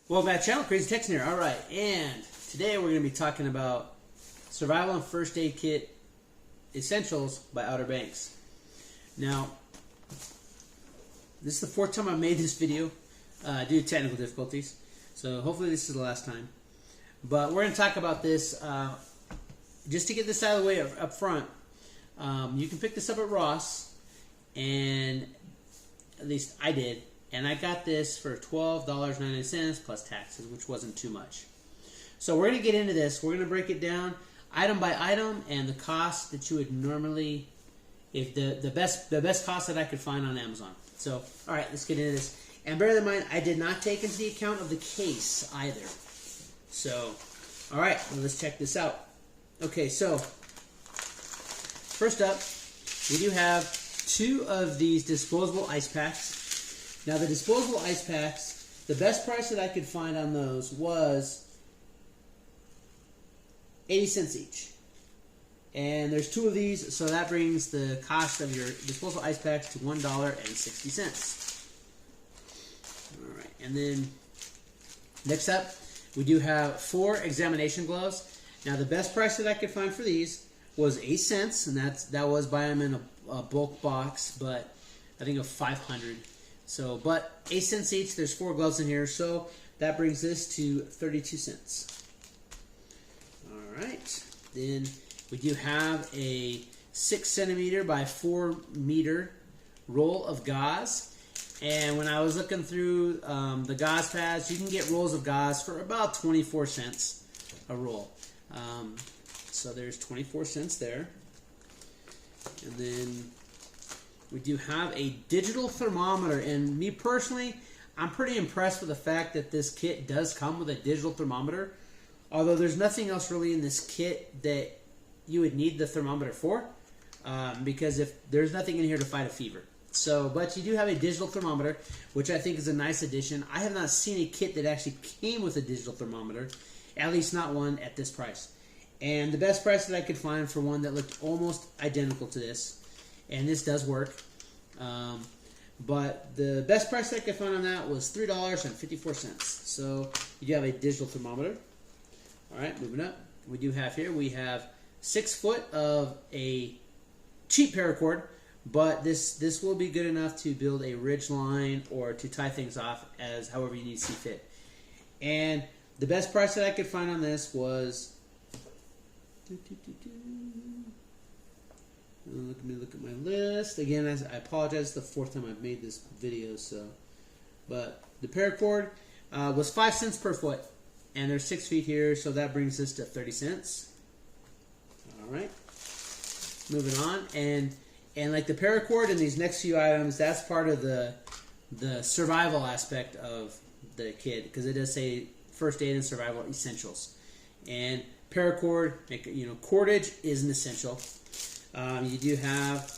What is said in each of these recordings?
Welcome back to the channel, Crazy Texan here. Alright, and today we're going to be talking about Survival and First Aid Kit Essentials by Outerbanks. Now, this is the fourth time I've made this video due to technical difficulties, so hopefully this is the last time. But we're going to talk about this, just to get this out of the way up front. You can pick this up at Ross, and at least I did. And I got this for $12.99 plus taxes, which wasn't too much. So we're going to get into this. We're going to break it down item by item and the cost that you would normally, if the best cost that I could find on Amazon. So, all right, let's get into this. And bear in mind, I did not take into the account of the case either. So, all right, well, let's check this out. Okay, so first up, we do have two of these disposable ice packs. Now, the disposable ice packs, the best price that I could find on those was 80 cents each. And there's two of these, so that brings the cost of your disposable ice packs to $1.60. Alright, and then next up, we do have 4 examination gloves. Now, the best price that I could find for these was 8 cents, and that was buy them in a bulk box, but I think of 500. So, but 8 cents each, there's 4 gloves in here, so that brings this to 32 cents. Alright, then we do have a 6 centimeter by 4 meter roll of gauze. And when I was looking through the gauze pads, you can get rolls of gauze for about 24 cents a roll. So there's 24 cents there. And then we do have a digital thermometer, and me personally, I'm pretty impressed with the fact that this kit does come with a digital thermometer, although there's nothing else really in this kit that you would need the thermometer for, because if there's nothing in here to fight a fever. So, but you do have a digital thermometer, which I think is a nice addition. I have not seen a kit that actually came with a digital thermometer, at least not one at this price. And the best price that I could find for one that looked almost identical to this, and this does work. But the best price I could find on that was $3.54. So you do have a digital thermometer. Alright, moving up. We do have here, we have 6 foot of a cheap paracord, but this will be good enough to build a ridge line or to tie things off as however you need to see fit. And the best price that I could find on this was let me look at my list. Again, I apologize, it's the fourth time I've made this video, so. But the paracord was 5 cents per foot, and there's 6 feet here, so that brings us to 30 cents. Alright. Moving on, and like the paracord and these next few items, that's part of the survival aspect of the kit, because it does say first aid and survival essentials. And paracord, cordage is an essential. You do have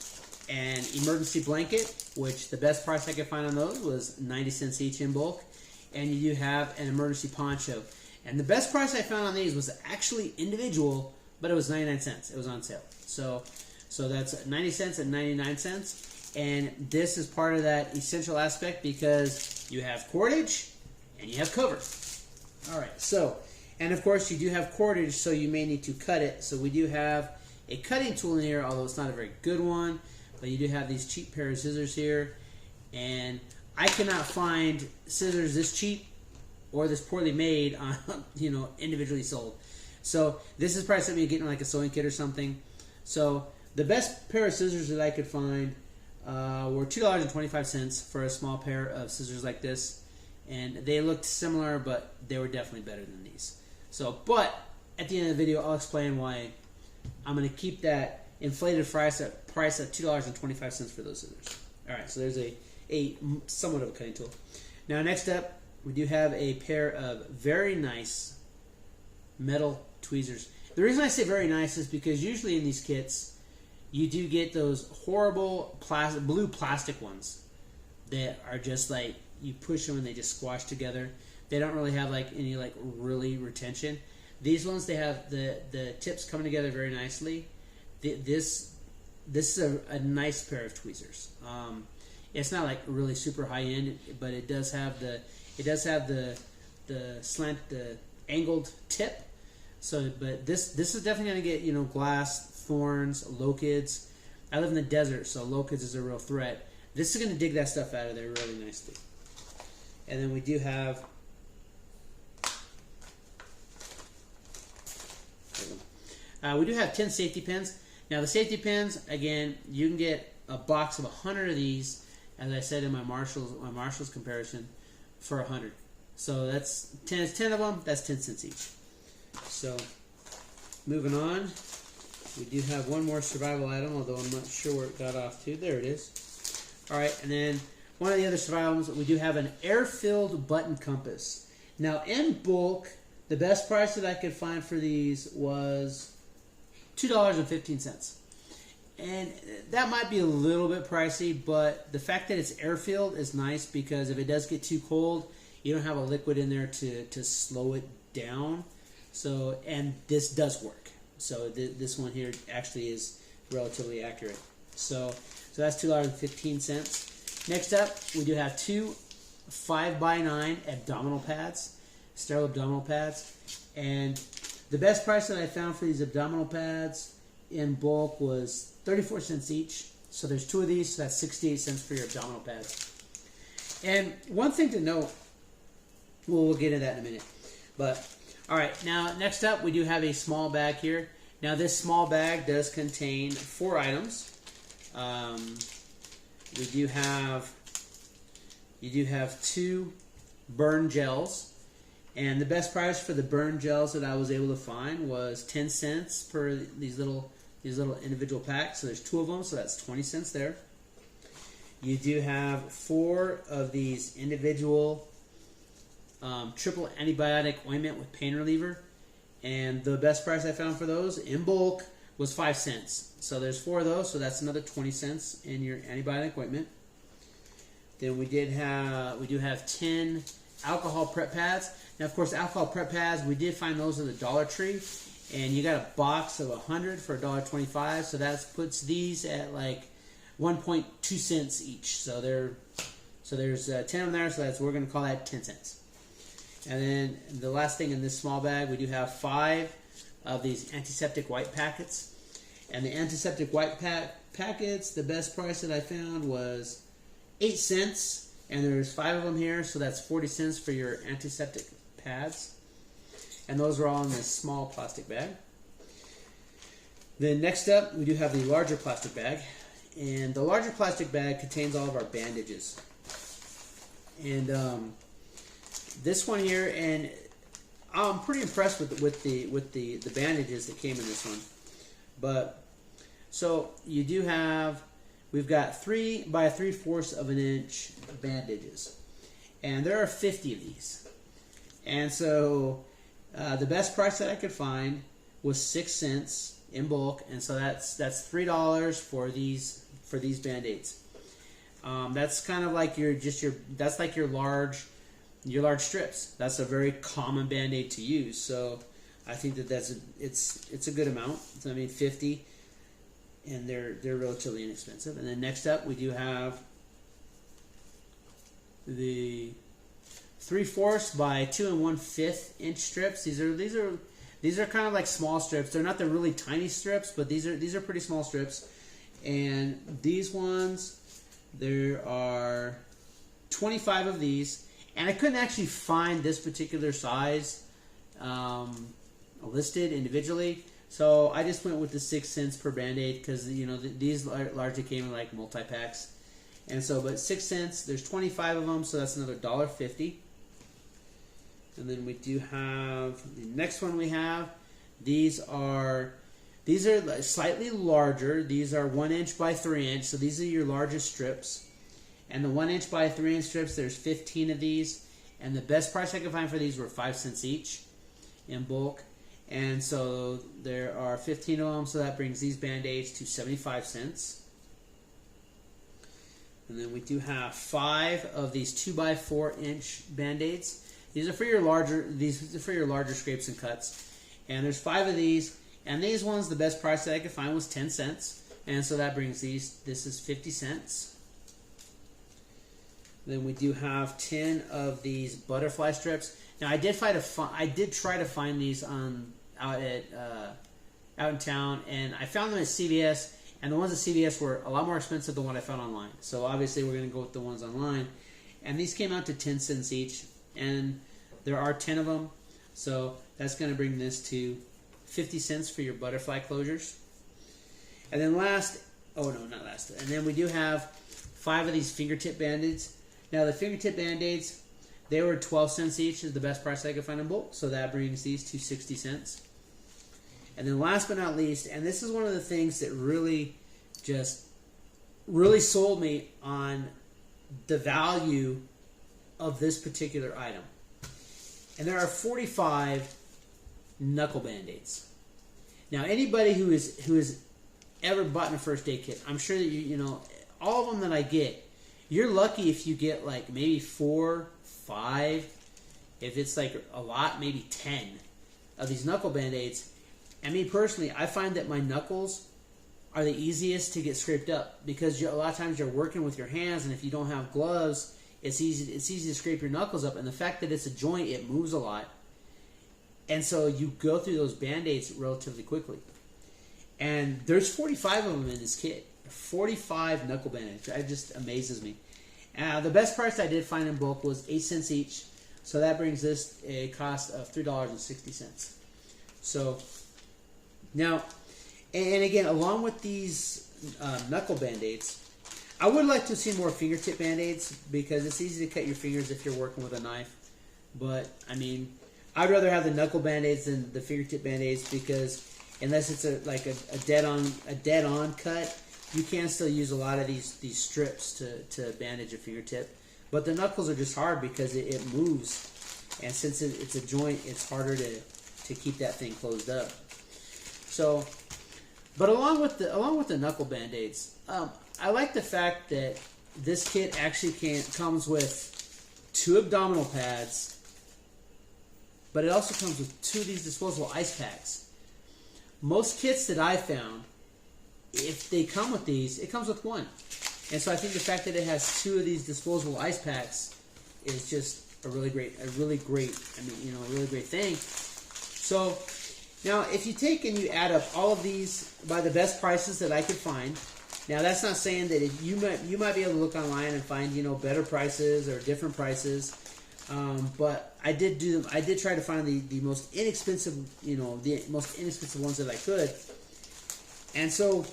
an emergency blanket, which the best price I could find on those was 90 cents each in bulk. And you do have an emergency poncho. And the best price I found on these was actually individual, but it was 99 cents. It was on sale. So that's 90 cents and 99 cents. And this is part of that essential aspect because you have cordage and you have cover. Alright, so, and of course you do have cordage, so you may need to cut it. So we do have a cutting tool in here, although it's not a very good one, but you do have these cheap pair of scissors here, and I cannot find scissors this cheap or this poorly made on, individually sold. So this is probably something you get in like a sewing kit or something. So the best pair of scissors that I could find were $2.25 for a small pair of scissors like this, and they looked similar, but they were definitely better than these. So, but at the end of the video, I'll explain why I'm going to keep that inflated price at $2.25 for those scissors. Alright, so there's a somewhat of a cutting tool. Now next up, we do have a pair of very nice metal tweezers. The reason I say very nice is because usually in these kits, you do get those horrible blue plastic ones that are just like, you push them and they just squash together. They don't really have like any really retention. These ones, they have the tips coming together very nicely. This is a nice pair of tweezers. It's not like really super high end, but it does have the the angled tip. So, but this is definitely going to get, you know, glass, thorns, locusts. I live in the desert, so locusts is a real threat. This is going to dig that stuff out of there really nicely. And then we do have we do have 10 safety pins. Now the safety pins, again, you can get a box of 100 of these, as I said in my Marshalls comparison, for 100. So that's 10 of them. That's 10 cents each. So moving on, we do have one more survival item, although I'm not sure where it got off to. There it is. All right, and then one of the other survival items, we do have an air-filled button compass. Now in bulk, the best price that I could find for these was $2.15. And that might be a little bit pricey, but the fact that it's air-filled is nice because if it does get too cold, you don't have a liquid in there to slow it down. So, and this does work. So this one here actually is relatively accurate. So that's $2.15. Next up, we do have two 5x9 abdominal pads, sterile abdominal pads. And the best price that I found for these abdominal pads in bulk was 34 cents each. So there's two of these, so that's 68 cents for your abdominal pads. And one thing to note, well, we'll get into that in a minute. But, all right, now next up, we do have a small bag here. Now this small bag does contain 4 items. You do have 2 burn gels. And the best price for the burn gels that I was able to find was 10 cents per these little individual packs. So there's 2 of them, so that's 20 cents there. You do have 4 of these individual triple antibiotic ointment with pain reliever. And the best price I found for those in bulk was 5 cents. So there's 4 of those, so that's another 20 cents in your antibiotic ointment. Then we do have 10 alcohol prep pads. Now, of course, alcohol prep pads, we did find those at the Dollar Tree, and you got a box of 100 for $1.25. So that puts these at like 1.2 cents each. So there's 10 of them there. So we're going to call that 10 cents. And then the last thing in this small bag, we do have 5 of these antiseptic wipe packets. And the antiseptic wipe packets, the best price that I found was 8 cents. And there's 5 of them here, so that's 40 cents for your antiseptic pads. And those are all in this small plastic bag. Then next up, we do have the larger plastic bag. And the larger plastic bag contains all of our bandages. And this one here, and I'm pretty impressed with the bandages that came in this one. But so you do have, we've got 3 by 3/4 of an inch bandages, and there are 50 of these. And so the best price that I could find was 6 cents in bulk, and so that's $3 for these band-aids. That's kind of like that's like your large strips. That's a very common band-aid to use. So I think it's a good amount. So, I mean, 50, and they're relatively inexpensive. And then next up, we do have the 3/4 by 2 1/5 inch strips. These are kind of like small strips. They're not the really tiny strips, but these are pretty small strips. And these ones, there are 25 of these. And I couldn't actually find this particular size listed individually, so I just went with the 6 cents per band-aid because these largely came in like multi-packs, and so but 6 cents. There's 25 of them, so that's another $1.50. And then we do have the next one. We have these are slightly larger. These are 1 inch by 3 inch, so these are your largest strips. And the 1 inch by 3 inch strips, there's 15 of these. And the best price I could find for these were 5 cents each in bulk. And so there are 15 of them, so that brings these band-aids to 75 cents. And then we do have 5 of these 2 by 4 inch band-aids. These are for your larger scrapes and cuts. And there's 5 of these. And these ones, the best price that I could find was 10 cents. And so that brings this is 50 cents. Then we do have 10 of these butterfly strips. Now I did try to find these out in town, and I found them at CVS. And the ones at CVS were a lot more expensive than what I found online. So obviously we're going to go with the ones online. And these came out to 10 cents each. And there are 10 of them. So that's going to bring this to 50 cents for your butterfly closures. And then and then we do have 5 of these fingertip band-aids. Now the fingertip band-aids, they were 12 cents each, is the best price I could find in bulk. So that brings these to 60 cents. And then last but not least, and this is one of the things that really sold me on the value of this particular item. And there are 45 knuckle band-aids. Now anybody who has ever bought a first aid kit, I'm sure that you know all of them that I get, you're lucky if you get like maybe 4, 5, if it's like a lot, maybe 10 of these knuckle band-aids. And me personally, I find that my knuckles are the easiest to get scraped up because a lot of times you're working with your hands, and if you don't have gloves, it's easy to scrape your knuckles up. And the fact that it's a joint, it moves a lot, and so you go through those band-aids relatively quickly. And there's 45 of them in this kit, 45 knuckle band-aids. It just amazes me. The best price I did find in bulk was 8 cents each, so that brings this a cost of $3.60. So. Now, and again, along with these knuckle band-aids, I would like to see more fingertip band-aids because it's easy to cut your fingers if you're working with a knife. But, I mean, I'd rather have the knuckle band-aids than the fingertip band-aids because unless it's a dead-on cut, you can still use a lot of these strips to bandage a fingertip. But the knuckles are just hard because it moves. And since it's a joint, it's harder to keep that thing closed up. So, but along with the knuckle band-aids, I like the fact that this kit actually comes with 2 abdominal pads, but it also comes with 2 of these disposable ice packs. Most kits that I found, if they come with these, it comes with 1. And so I think the fact that it has 2 of these disposable ice packs is just a really great thing. So. Now, if you take and you add up all of these by the best prices that I could find, now that's not saying that you might be able to look online and find better prices or different prices, but I did try to find the most inexpensive ones that I could, and so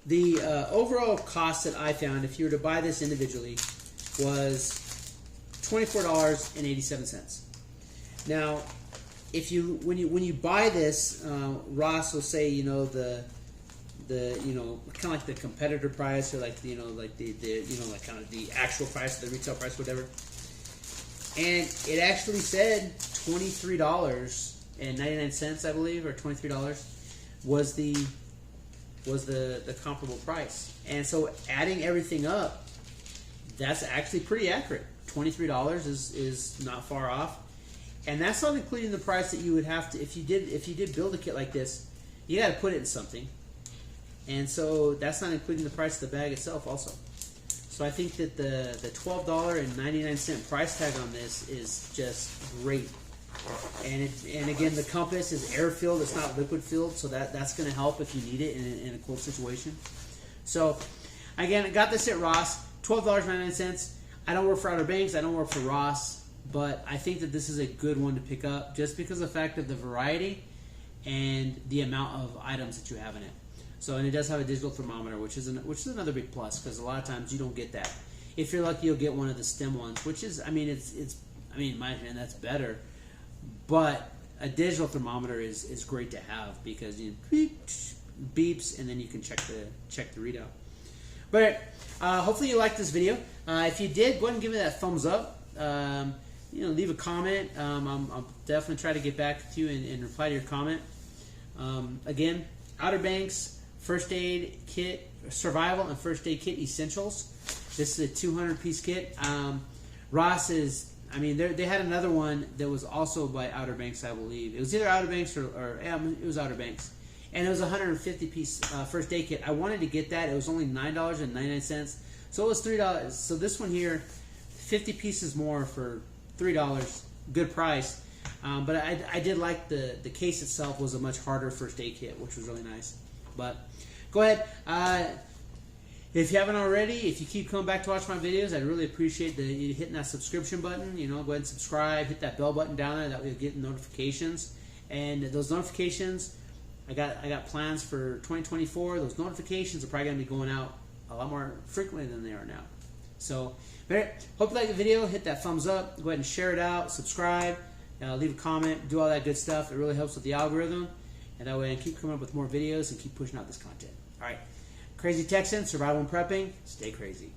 the overall cost that I found, if you were to buy this individually, was $24.87. Now. When you buy this, Ross will say the kind of like the competitor price or like the kind of the actual price, the retail price, whatever. And it actually said $23.99, I believe, or $23 was the comparable price. And so adding everything up, that's actually pretty accurate. $23 is not far off. And that's not including the price that you would have to if you did build a kit like this, you got to put it in something, and so that's not including the price of the bag itself also. So I think that the $12.99 price tag on this is just great. And again, the compass is air filled; it's not liquid filled, so that's going to help if you need it in a cold situation. So again, I got this at Ross, $12.99. I don't work for Outerbanks. I don't work for Ross. But I think that this is a good one to pick up just because of the fact of the variety and the amount of items that you have in it. So, and it does have a digital thermometer, which is another big plus because a lot of times you don't get that. If you're lucky, you'll get one of the stem ones, which is, in my opinion, that's better. But a digital thermometer is great to have because you beeps and then you can check the readout. But hopefully you liked this video. If you did, go ahead and give me that thumbs up. Leave a comment. I'll definitely try to get back with you and reply to your comment. Again, Outerbanks First Aid Kit, Survival and First Aid Kit Essentials. This is a 200-piece kit. Ross is, they had another one that was also by Outerbanks, I believe. It was either Outerbanks or it was Outerbanks. And it was a 150-piece first aid kit. I wanted to get that. It was only $9.99. So it was $3. So this one here, 50 pieces more for $3, good price. But I did like the case itself was a much harder first aid kit, which was really nice. But go ahead. If you haven't already, if you keep coming back to watch my videos, I'd really appreciate you hitting that subscription button. You know, go ahead and subscribe. Hit that bell button down there. That way you'll get notifications. And those notifications, I got plans for 2024. Those notifications are probably going to be going out a lot more frequently than they are now. So, hope you like the video. Hit that thumbs up. Go ahead and share it out. Subscribe. Leave a comment. Do all that good stuff. It really helps with the algorithm. And that way I can keep coming up with more videos and keep pushing out this content. All right. Crazy Texan, survival and prepping. Stay crazy.